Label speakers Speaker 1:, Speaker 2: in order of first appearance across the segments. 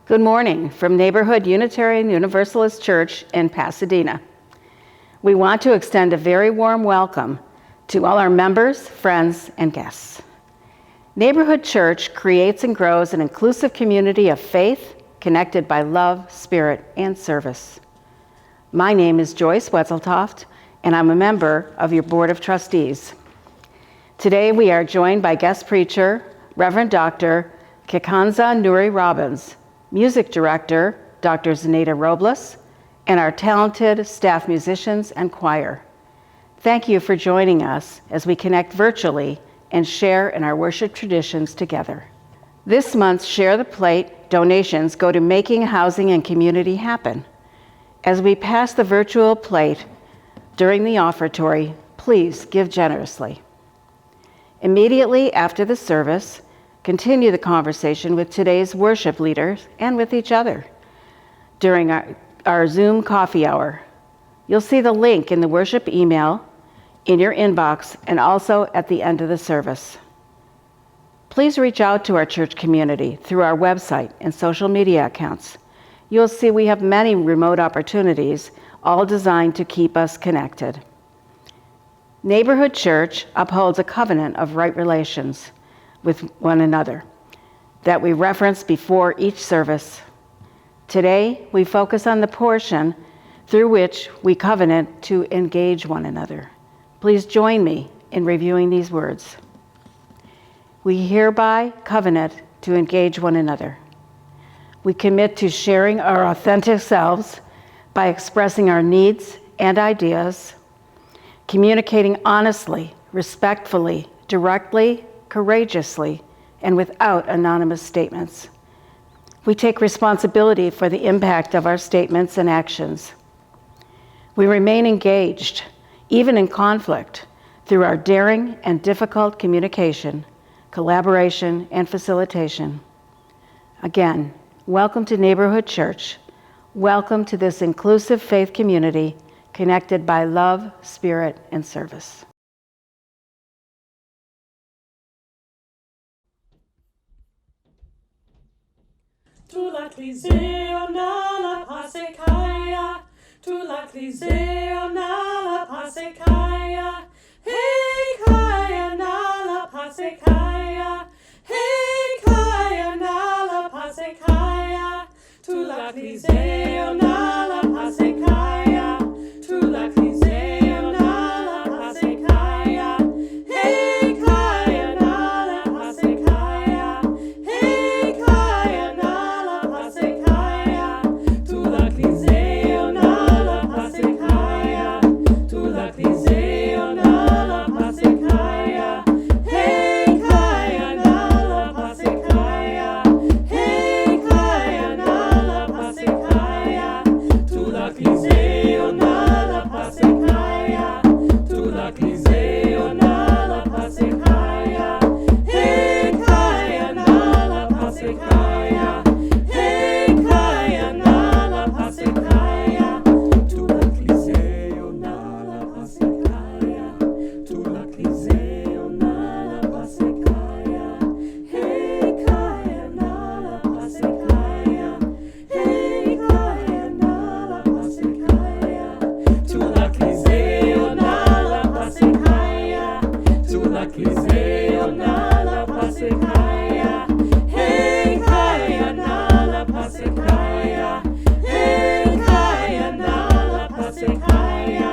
Speaker 1: Good morning from Neighborhood Unitarian Universalist Church in Pasadena. We want to extend a very warm welcome to all our members, friends, and guests. Neighborhood Church creates and grows an inclusive community of faith connected by love, spirit, and service. My name is Joyce Wetzeltoft, and I'm a member of your Board of Trustees. Today we are joined by guest preacher, Reverend Dr. Kwanzaa Nuri Robbins, Music Director, Dr. Zenaida Robles, and our talented staff musicians and choir. Thank you for joining us as we connect virtually and share in our worship traditions together. This month's Share the Plate donations go to making housing and community happen. As we pass the virtual plate during the offertory, please give generously. Immediately after the service, continue the conversation with today's worship leaders and with each other. During our Zoom coffee hour, you'll see the link in the worship email, in your inbox, and also at the end of the service. Please reach out to our church community through our website and social media accounts. You'll see we have many remote opportunities, all designed to keep us connected. Neighborhood Church upholds a covenant of right relations with one another that we reference before each service. Today, we focus on the portion through which we covenant to engage one another. Please join me in reviewing these words. We hereby covenant to engage one another. We commit to sharing our authentic selves by expressing our needs and ideas, communicating honestly, respectfully, directly, courageously, and without anonymous statements. We take responsibility for the impact of our statements and actions. We remain engaged, even in conflict, through our daring and difficult communication, collaboration, and facilitation. Again, welcome to Neighborhood Church. Welcome to this inclusive faith community connected by love, spirit, and service.
Speaker 2: Tu la cliseo nala pasekaya, tu la cliseo nala pasekaya, hey kaya nala pasekaya, hey kaya nala pasekaya, tu la cliseo nala pasekaya, tu la cliseo nala pasekaya, hey kaya nala pasekaya, hey kaya nala pasekaya, tu la cliseo nala pasekaya, tu la cliseo nala pasekaya, hey kaya nala pasekaya, hey kaya nala pasekaya, tu la cliseo nala pasekaya, tu la cliseo nala pasekaya, hey kaya nala pasekaya, hey kaya nala pasekaya, tu la cliseo nala pasekaya, tu la cliseo nala pasekaya, hey kaya nala pasekaya, hey kaya nala pasekaya, tu la cliseo nala pasekaya, tu la cliseo nala pasekaya, hey kaya nala pasekaya, hey kaya nala pasekaya,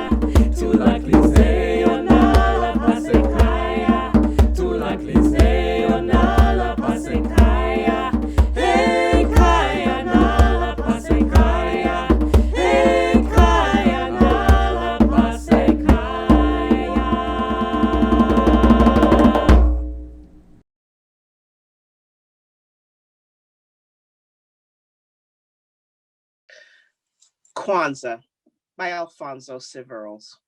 Speaker 2: tu la cliseo nala pasekaya, tu la cliseo nala pasekaya, hey kaya nala pasekaya, hey kaya nala pasekaya.
Speaker 3: Kwanzaa by Alfonso Siverls.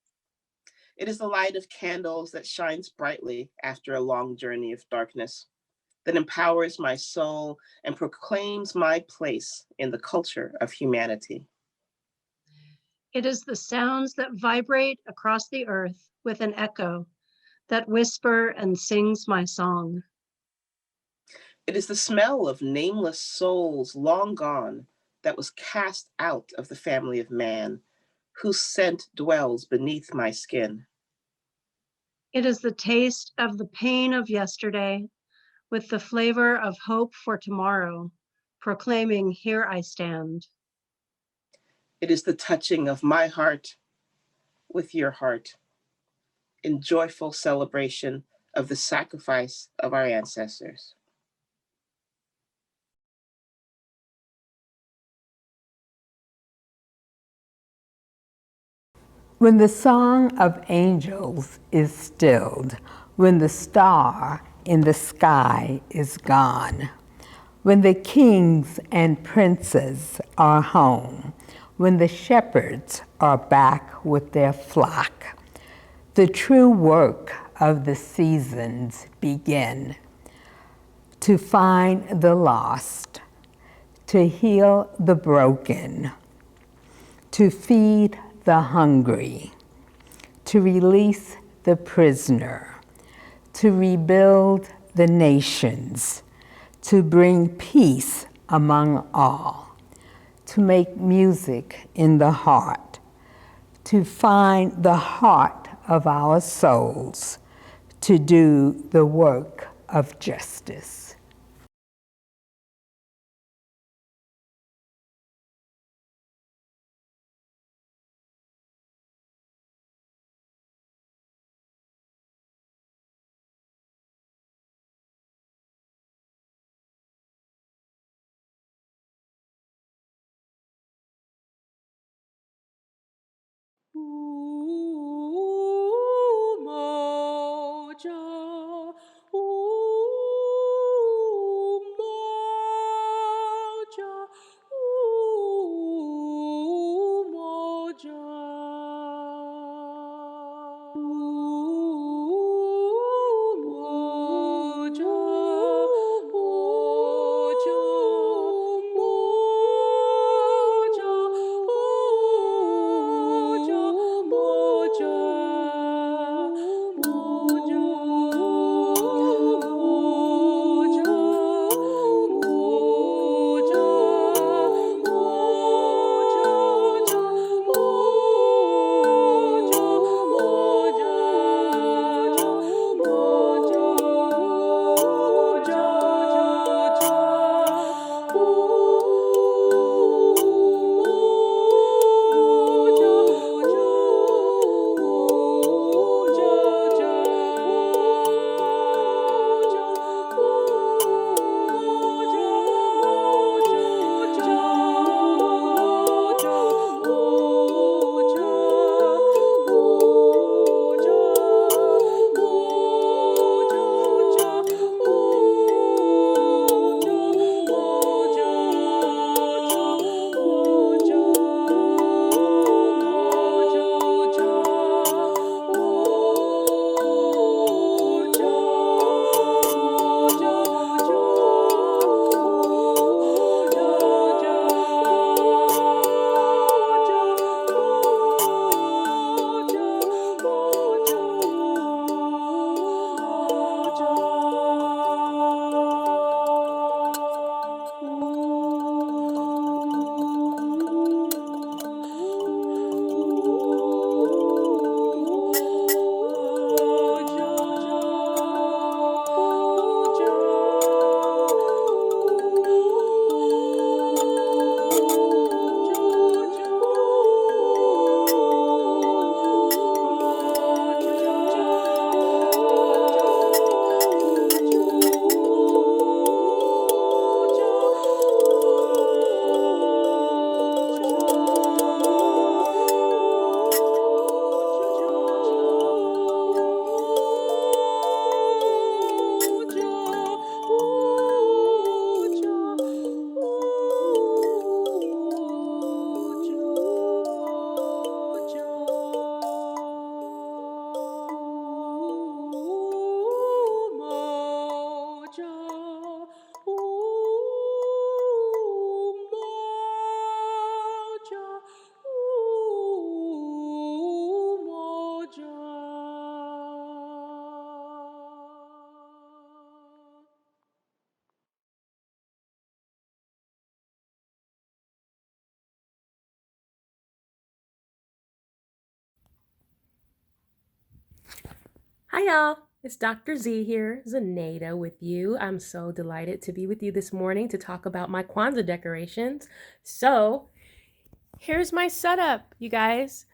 Speaker 3: It is the light of candles that shines brightly after a long journey of darkness, that empowers my soul and proclaims my place in the culture of humanity.
Speaker 4: It is the sounds that vibrate across the earth with an echo, that whisper and sings my song.
Speaker 3: It is the smell of nameless souls long gone that was cast out of the family of man, whose scent dwells beneath my skin.
Speaker 4: It is the taste of the pain of yesterday with the flavor of hope for tomorrow, proclaiming, here I stand.
Speaker 3: It is the touching of my heart with your heart in joyful celebration of the sacrifice of our ancestors.
Speaker 5: When the song of angels is stilled, when the star in the sky is gone, when the kings and princes are home, when the shepherds are back with their flock, the true work of the seasons begin. To find the lost, to heal the broken, to feed the hungry, to release the prisoner, to rebuild the nations, to bring peace among all, to make music in the heart, to find the heart of our souls, to do the work of justice.
Speaker 2: Umoja,
Speaker 6: Hi, y'all. It's Dr. Z here, Zenaida with you. I'm so delighted to be with you this morning to talk about my Kwanzaa decorations. So, here's my setup, you guys.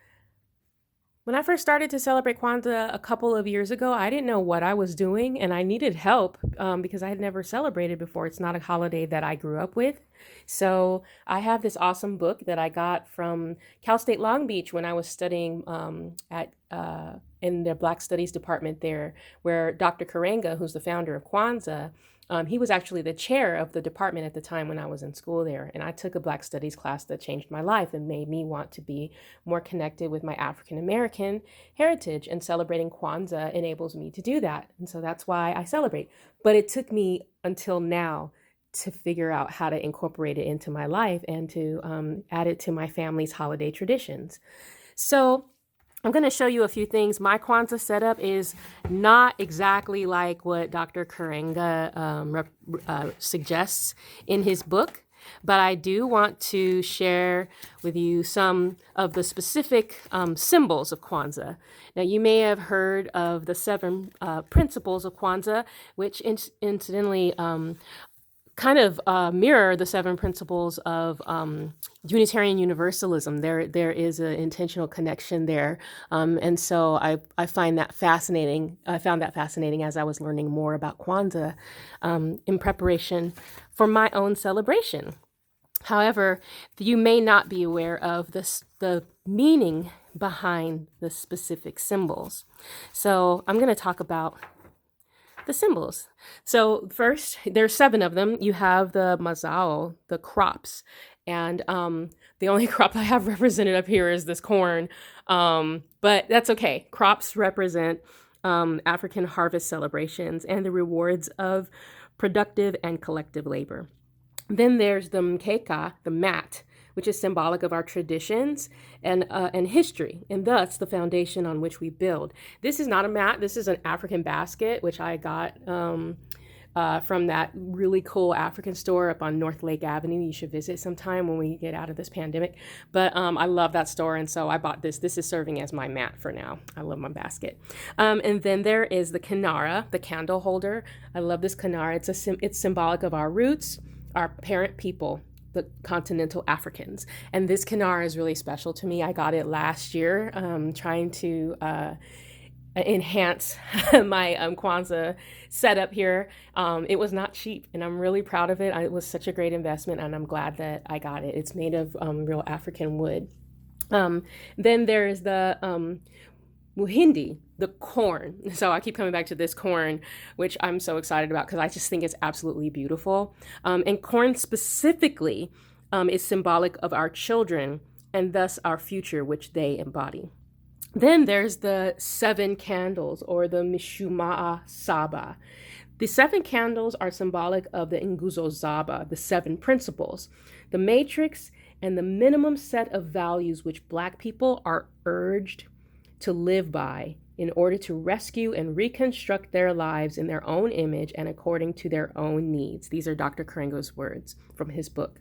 Speaker 6: When I first started to celebrate Kwanzaa a couple of years ago, I didn't know what I was doing and I needed help because I had never celebrated before. It's not a holiday that I grew up with. So I have this awesome book that I got from Cal State Long Beach when I was studying in the Black Studies department there, where Dr. Karenga, who's the founder of Kwanzaa, he was actually the chair of the department at the time when I was in school there. And I took a Black Studies class that changed my life and made me want to be more connected with my African American heritage. And celebrating Kwanzaa enables me to do that. And so that's why I celebrate. But it took me until now to figure out how to incorporate it into my life and to add it to my family's holiday traditions. So I'm going to show you a few things. My Kwanzaa setup is not exactly like what Dr. Karenga suggests in his book, but I do want to share with you some of the specific symbols of Kwanzaa. Now, you may have heard of the 7 principles of Kwanzaa, which incidentally kind of mirror the 7 principles of Unitarian Universalism. There is an intentional connection there. And so I find that fascinating. I found that fascinating as I was learning more about Kwanzaa in preparation for my own celebration. However, you may not be aware of the meaning behind the specific symbols. So I'm going to talk about the symbols. So first, there's 7 of them. You have the mazao, the crops, and the only crop I have represented up here is this corn, but that's okay. Crops represent African harvest celebrations and the rewards of productive and collective labor. Then there's the mkeka, the mat, which is symbolic of our traditions and history, and thus the foundation on which we build. This is not a mat. This is an African basket, which I got from that really cool African store up on North Lake Avenue. You should visit sometime when we get out of this pandemic. But I love that store, and so I bought this. This is serving as my mat for now. I love my basket. And then there is the kinara, the candle holder. I love this kinara. It's symbolic of our roots, our parent people, the continental Africans. And this kinara is really special to me. I got it last year, trying to enhance my Kwanzaa setup here. It was not cheap, and I'm really proud of it. It was such a great investment, and I'm glad that I got it. It's made of real African wood. Then there is the muhindi, the corn. So I keep coming back to this corn, which I'm so excited about because I just think it's absolutely beautiful. And corn specifically is symbolic of our children and thus our future, which they embody. Then there's the 7 candles, or the Mishumaa Saba. The 7 candles are symbolic of the Nguzo Zaba, the 7 principles, the matrix, and the minimum set of values which Black people are urged to live by in order to rescue and reconstruct their lives in their own image and according to their own needs. These are Dr. Karenga's words from his book.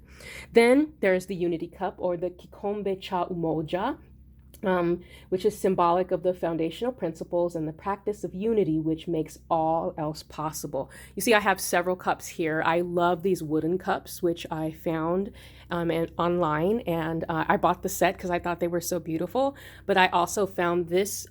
Speaker 6: Then there's the Unity Cup, or the Kikombe Cha Umoja, which is symbolic of the foundational principles and the practice of unity, which makes all else possible. You see, I have several cups here. I love these wooden cups, which I found online, and I bought the set because I thought they were so beautiful. But I also found this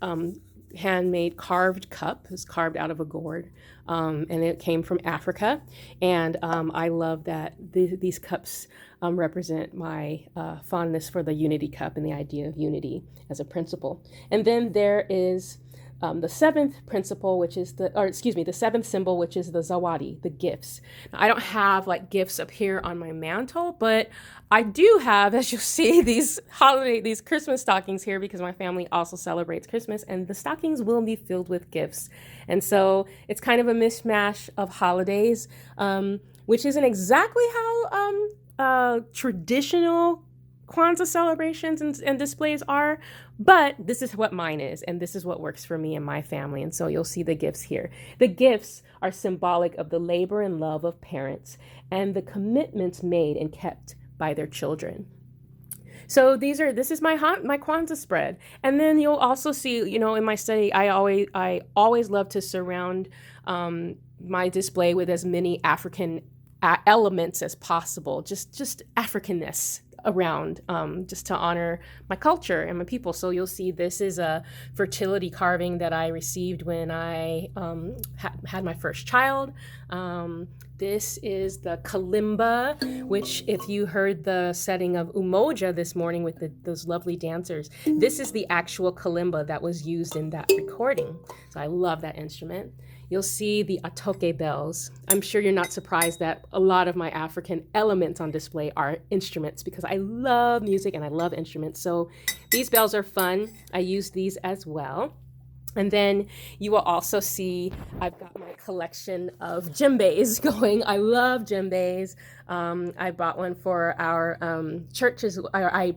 Speaker 6: handmade carved cup. It was carved out of a gourd, and it came from Africa. And I love that these cups represent my fondness for the unity cup and the idea of unity as a principle. And then there is the 7th principle, the 7th symbol, which is the zawadi, the gifts. Now, I don't have like gifts up here on my mantle, but I do have, as you'll see, these Christmas stockings here because my family also celebrates Christmas, and the stockings will be filled with gifts. And so it's kind of a mishmash of holidays, which isn't exactly how traditional Kwanzaa celebrations and displays are, but this is what mine is, and this is what works for me and my family. And so you'll see the gifts here. The gifts are symbolic of the labor and love of parents and the commitments made and kept by their children. So this is my Kwanzaa spread. And then you'll also see, in my study, I always love to surround my display with as many African elements as possible, just Africanness around, just to honor my culture and my people. So you'll see this is a fertility carving that I received when I had my first child. This is the kalimba, which if you heard the setting of Umoja this morning with those lovely dancers, this is the actual kalimba that was used in that recording. So I love that instrument. You'll see the atoke bells. I'm sure you're not surprised that a lot of my African elements on display are instruments because I love music and I love instruments. So these bells are fun. I use these as well. And then you will also see I've got my collection of djembes going. I love djembes. I bought one for our churches. I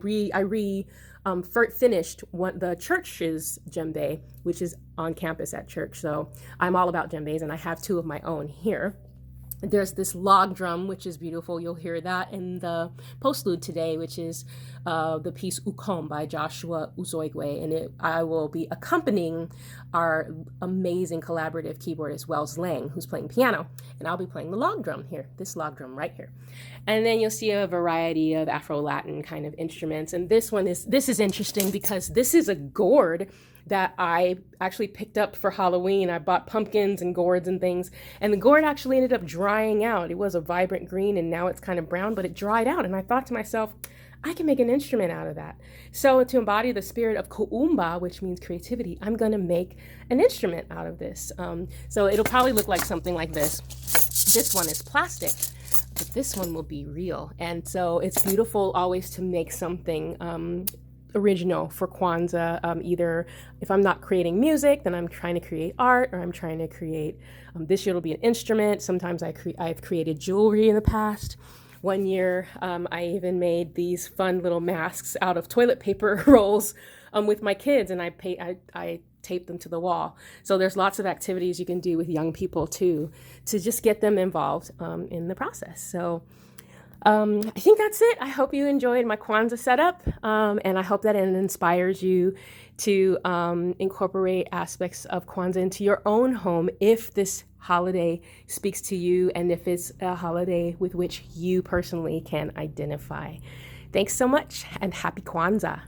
Speaker 6: finished the church's djembe, which is on campus at church. So I'm all about djembes, and I have two of my own here. There's this log drum, which is beautiful. You'll hear that in the postlude today, which is the piece Ukom by Joshua Uzoigwe. And I will be accompanying our amazing collaborative keyboardist, Wells Leng, who's playing piano. And I'll be playing the log drum here, this log drum right here. And then you'll see a variety of Afro-Latin kind of instruments. And this is interesting because this is a gourd that I actually picked up for Halloween. I bought pumpkins and gourds and things, and the gourd actually ended up drying out. It was a vibrant green and now it's kind of brown, but it dried out. And I thought to myself, I can make an instrument out of that. So to embody the spirit of kuumba, which means creativity, I'm gonna make an instrument out of this. So it'll probably look like something like this. This one is plastic, but this one will be real. And so it's beautiful always to make something original for Kwanzaa. Either if I'm not creating music, then I'm trying to create art, or I'm trying to create, this year it'll be an instrument. Sometimes I've created jewelry in the past. One year, I even made these fun little masks out of toilet paper rolls with my kids, and I taped them to the wall. So there's lots of activities you can do with young people too, to just get them involved in the process. So I think that's it. I hope you enjoyed my Kwanzaa setup, and I hope that it inspires you to incorporate aspects of Kwanzaa into your own home if this holiday speaks to you and if it's a holiday with which you personally can identify. Thanks so much, and happy Kwanzaa.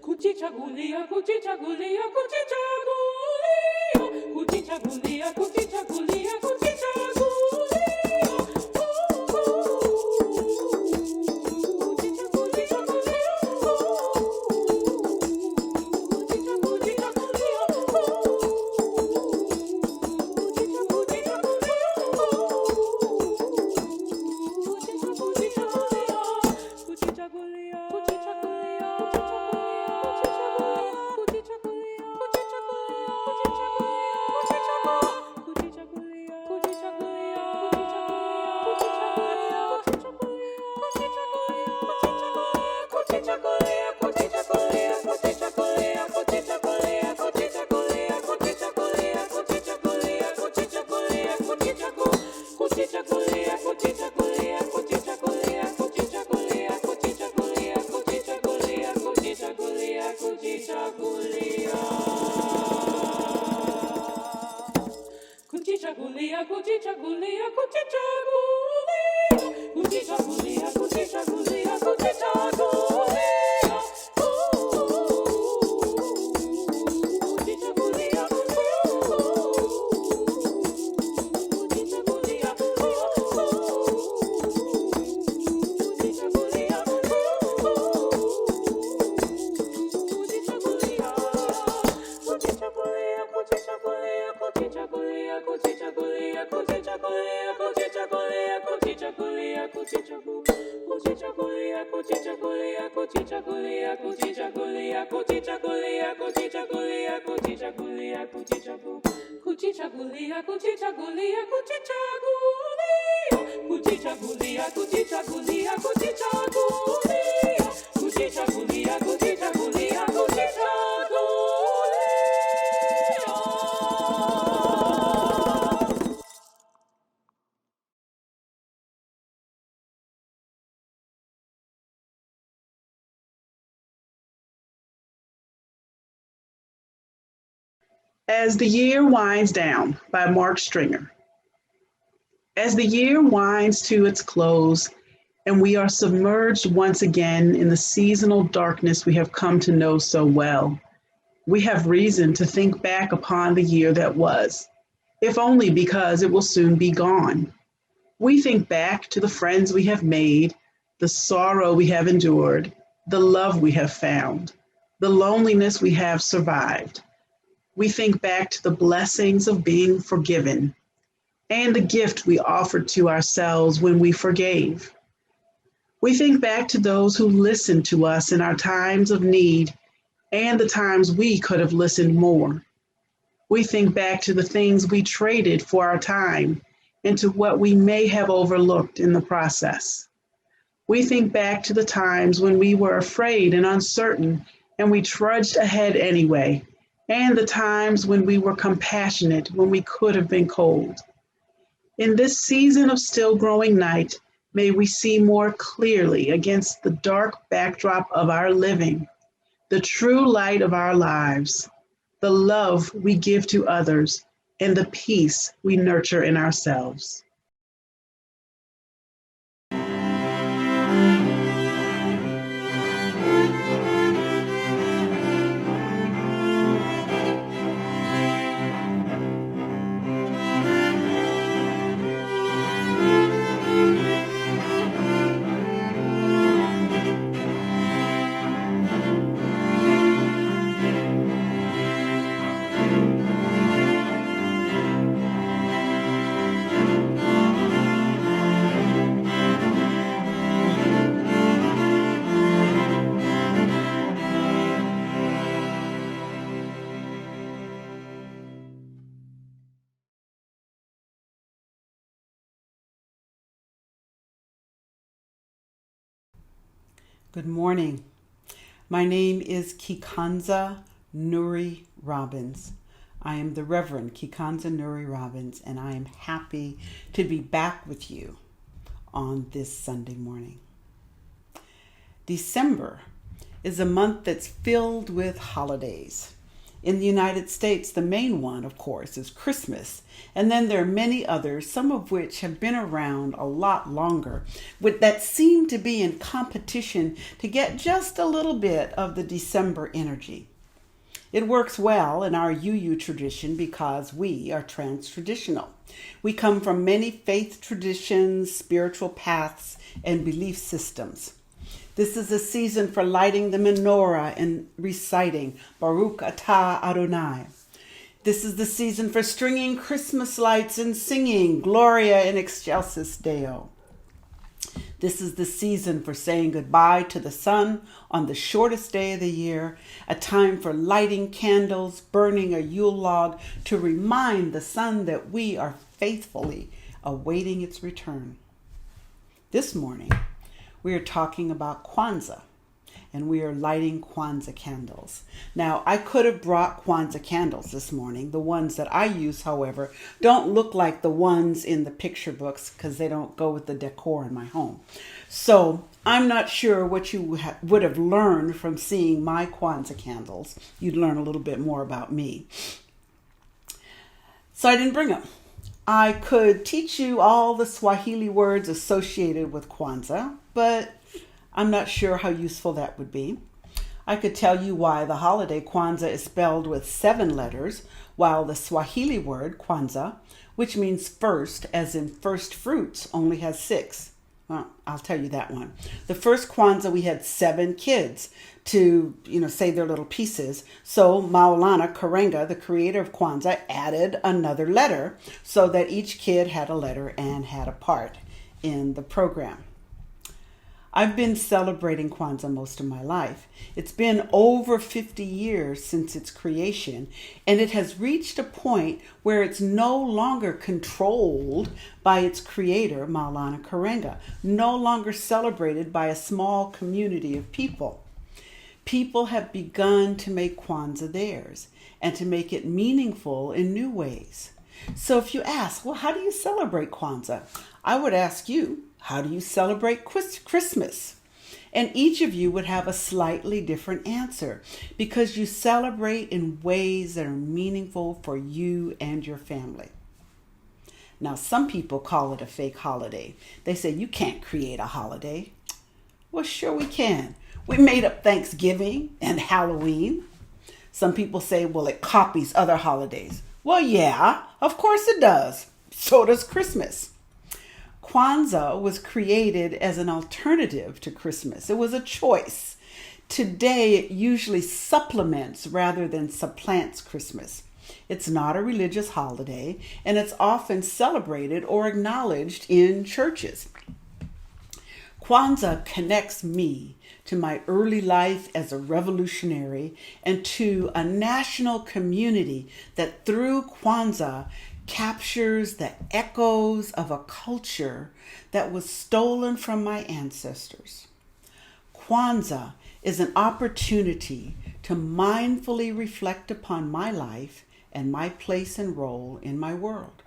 Speaker 2: Kujichagulia, kujichagulia, kujichagulia,
Speaker 7: As the Year Winds Down by Mark Stringer. As the year winds to its close and we are submerged once again in the seasonal darkness we have come to know so well, we have reason to think back upon the year that was, if only because it will soon be gone. We think back to the friends we have made, the sorrow we have endured, the love we have found, the loneliness we have survived. We think back to the blessings of being forgiven and the gift we offered to ourselves when we forgave. We think back to those who listened to us in our times of need and the times we could have listened more. We think back to the things we traded for our time and to what we may have overlooked in the process. We think back to the times when we were afraid and uncertain and we trudged ahead anyway, and the times when we were compassionate when we could have been cold. In this season of still growing night, may we see more clearly against the dark backdrop of our living, the true light of our lives, the love we give to others, and the peace we nurture in ourselves.
Speaker 8: Good morning. My name is Kwanzaa Nuri Robbins. I am the Reverend Kwanzaa Nuri Robbins, and I am happy to be back with you on this Sunday morning. December is a month that's filled with holidays. In the United States, the main one, of course, is Christmas. And then there are many others, some of which have been around a lot longer, that seem to be in competition to get just a little bit of the December energy. It works well in our UU tradition because we are trans-traditional. We come from many faith traditions, spiritual paths, and belief systems. This is a season for lighting the menorah and reciting Baruch Atah Adonai. This is the season for stringing Christmas lights and singing Gloria in Excelsis Deo. This is the season for saying goodbye to the sun on the shortest day of the year, a time for lighting candles, burning a Yule log to remind the sun that we are faithfully awaiting its return. This morning, we are talking about Kwanzaa, and we are lighting Kwanzaa candles. Now, I could have brought Kwanzaa candles this morning. The ones that I use, however, don't look like the ones in the picture books because they don't go with the decor in my home. So I'm not sure what you would have learned from seeing my Kwanzaa candles. You'd learn a little bit more about me. So I didn't bring them. I could teach you all the Swahili words associated with Kwanzaa, but I'm not sure how useful that would be. I could tell you why the holiday Kwanzaa is spelled with 7 letters, while the Swahili word Kwanzaa, which means first, as in first fruits, only has 6. Well, I'll tell you that one. The first Kwanzaa, we had 7 kids to, say their little pieces. So Maulana Karenga, the creator of Kwanzaa, added another letter so that each kid had a letter and had a part in the program. I've been celebrating Kwanzaa most of my life. It's been over 50 years since its creation, and it has reached a point where it's no longer controlled by its creator, Maulana Karenga, no longer celebrated by a small community of people. People have begun to make Kwanzaa theirs and to make it meaningful in new ways. So if you ask, well, how do you celebrate Kwanzaa? I would ask you, how do you celebrate Christmas? And each of you would have a slightly different answer because you celebrate in ways that are meaningful for you and your family. Now, some people call it a fake holiday. They say you can't create a holiday. Well, sure we can. We made up Thanksgiving and Halloween. Some people say, well, it copies other holidays. Well, yeah, of course it does. So does Christmas. Kwanzaa was created as an alternative to Christmas. It was a choice. Today, it usually supplements rather than supplants Christmas. It's not a religious holiday, and it's often celebrated or acknowledged in churches. Kwanzaa connects me to my early life as a revolutionary and to a national community that through Kwanzaa captures the echoes of a culture that was stolen from my ancestors. Kwanzaa is an opportunity to mindfully reflect upon my life and my place and role in my world.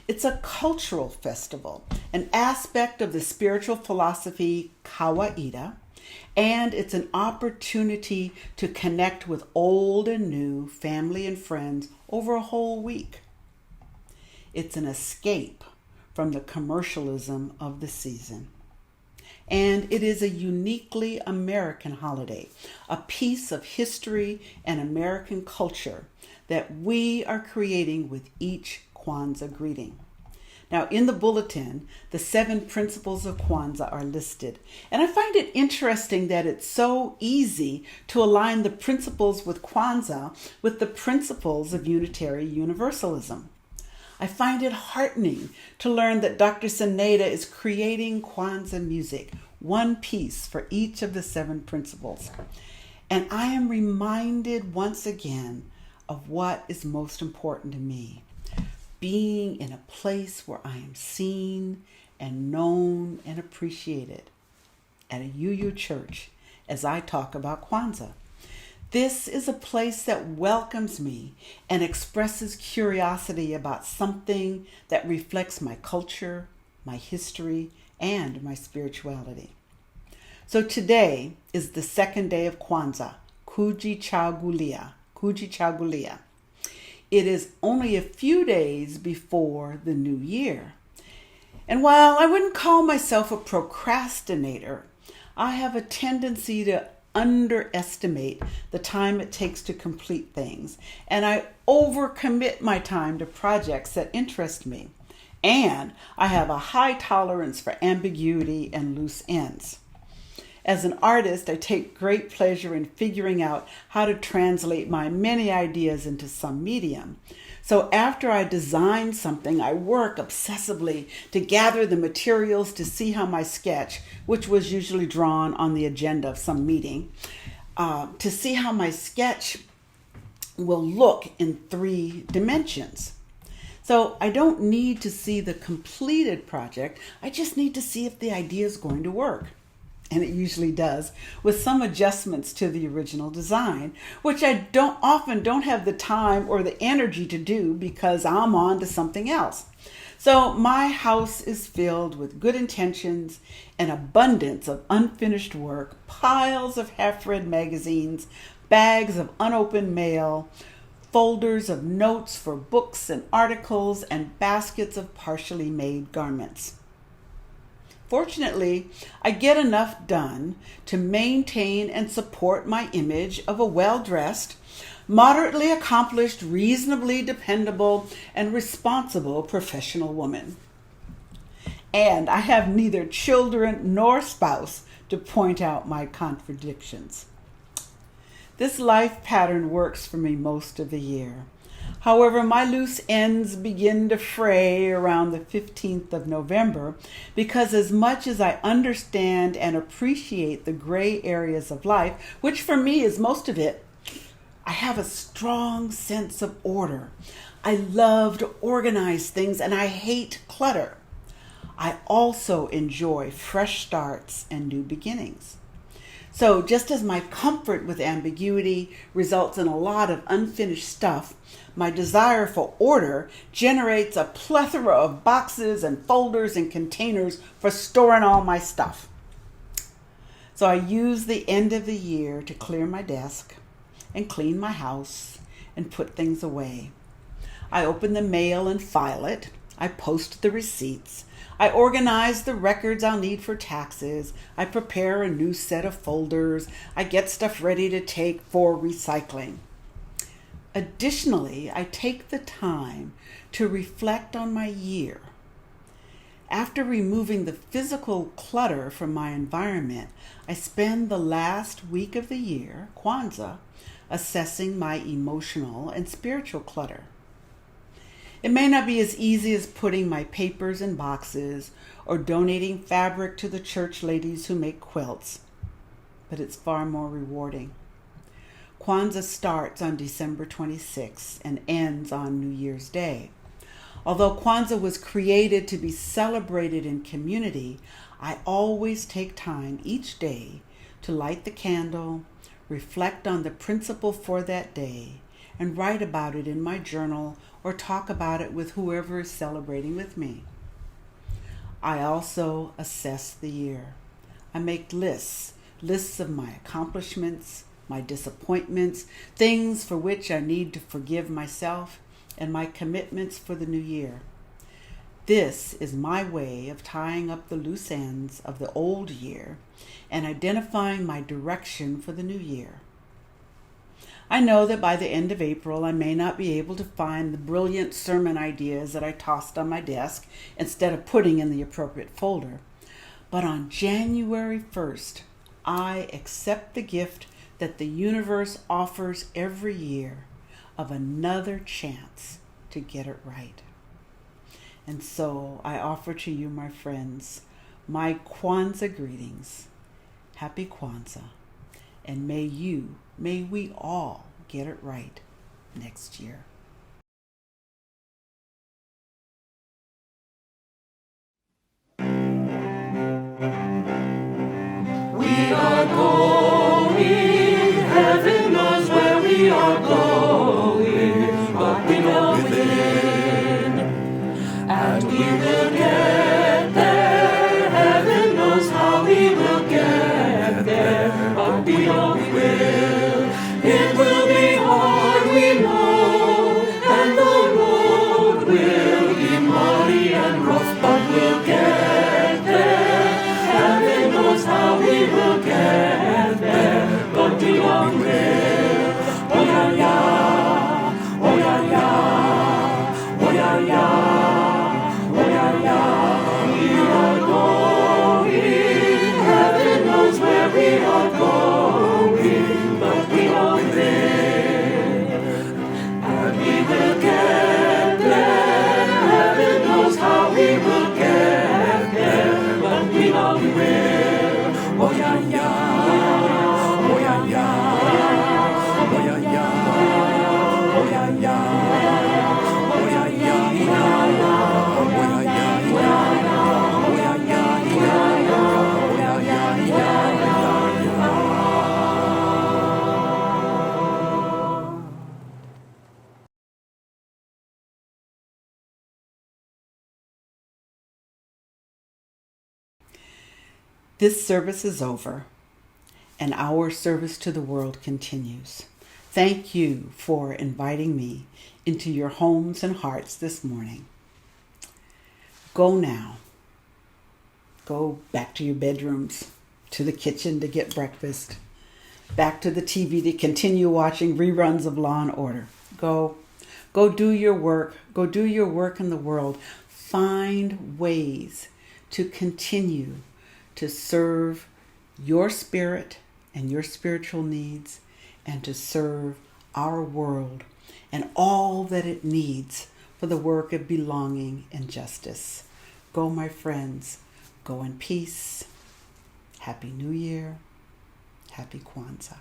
Speaker 8: It's a cultural festival, an aspect of the spiritual philosophy Kawaida, and it's an opportunity to connect with old and new family and friends over a whole week. It's an escape from the commercialism of the season. And it is a uniquely American holiday, a piece of history and American culture that we are creating with each Kwanzaa greeting. Now, in the bulletin, the 7 principles of Kwanzaa are listed. And I find it interesting that it's so easy to align the principles with Kwanzaa with the principles of Unitary Universalism. I find it heartening to learn that Dr. Saneda is creating Kwanzaa music, one piece for each of the 7 principles. And I am reminded once again of what is most important to me. Being in a place where I am seen and known and appreciated at a UU church as I talk about Kwanzaa. This is a place that welcomes me and expresses curiosity about something that reflects my culture, my history, and my spirituality. So today is the 2nd day of Kwanzaa, Kujichagulia. It is only a few days before the new year. And while I wouldn't call myself a procrastinator, I have a tendency to underestimate the time it takes to complete things, and I overcommit my time to projects that interest me. And I have a high tolerance for ambiguity and loose ends. As an artist, I take great pleasure in figuring out how to translate my many ideas into some medium. So after I design something, I work obsessively to gather the materials to see how my sketch, which was usually drawn on the agenda of some meeting, to see how my sketch will look in 3 dimensions. So I don't need to see the completed project. I just need to see if the idea is going to work. And it usually does, with some adjustments to the original design, which I often don't have the time or the energy to do because I'm on to something else. So my house is filled with good intentions, an abundance of unfinished work, piles of half-read magazines, bags of unopened mail, folders of notes for books and articles, and baskets of partially made garments. Fortunately, I get enough done to maintain and support my image of a well-dressed, moderately accomplished, reasonably dependable, and responsible professional woman. And I have neither children nor spouse to point out my contradictions. This life pattern works for me most of the year. However, my loose ends begin to fray around the 15th of November because as much as I understand and appreciate the gray areas of life, which for me is most of it, I have a strong sense of order. I love to organize things and I hate clutter. I also enjoy fresh starts and new beginnings. So just as my comfort with ambiguity results in a lot of unfinished stuff, my desire for order generates a plethora of boxes and folders and containers for storing all my stuff. So I use the end of the year to clear my desk and clean my house and put things away. I open the mail and file it. I post the receipts. I organize the records I'll need for taxes. I prepare a new set of folders. I get stuff ready to take for recycling. Additionally, I take the time to reflect on my year. After removing the physical clutter from my environment, I spend the last week of the year, Kwanzaa, assessing my emotional and spiritual clutter. It may not be as easy as putting my papers in boxes or donating fabric to the church ladies who make quilts, but it's far more rewarding. Kwanzaa starts on December 26th and ends on New Year's Day. Although Kwanzaa was created to be celebrated in community, I always take time each day to light the candle, reflect on the principle for that day, and write about it in my journal or talk about it with whoever is celebrating with me. I also assess the year. I make lists of my accomplishments, my disappointments, things for which I need to forgive myself, and my commitments for the new year. This is my way of tying up the loose ends of the old year and identifying my direction for the new year. I know that by the end of April, I may not be able to find the brilliant sermon ideas that I tossed on my desk instead of putting in the appropriate folder. But on January 1st, I accept the gift that the universe offers every year of another chance to get it right. And so I offer to you, my friends, my Kwanzaa greetings. Happy Kwanzaa. And may we all get it right next year.
Speaker 2: We are going, heaven knows where we are going, but we know within, and we will get there. Heaven knows how we will get there, but we know we will. It will be hard, we know, and the road will be muddy and rough, but we'll get there. Heaven knows how we will get there, but we know we will. Oh yeah, yeah, oh yeah, yeah, oh yeah, yeah, oh yeah, yeah. We are going, heaven knows where we are going, but we know we will, and we will get there. Heaven knows how we will get there, but we know we will. Oh yeah, yeah, oh yeah, yeah, oh yeah, yeah, oh yeah, yeah, oh yeah, yeah, oh yeah, yeah, oh yeah, yeah, oh yeah, yeah, oh yeah, yeah.
Speaker 8: This service is over, and our service to the world continues. Thank you for inviting me into your homes and hearts this morning. Go now. Go back to your bedrooms, to the kitchen to get breakfast, back to the TV to continue watching reruns of Law and Order. Go do your work. Go do your work in the world. Find ways to continue to serve your spirit and your spiritual needs, and to serve our world and all that it needs for the work of belonging and justice. Go, my friends, go in peace. Happy New Year. Happy Kwanzaa.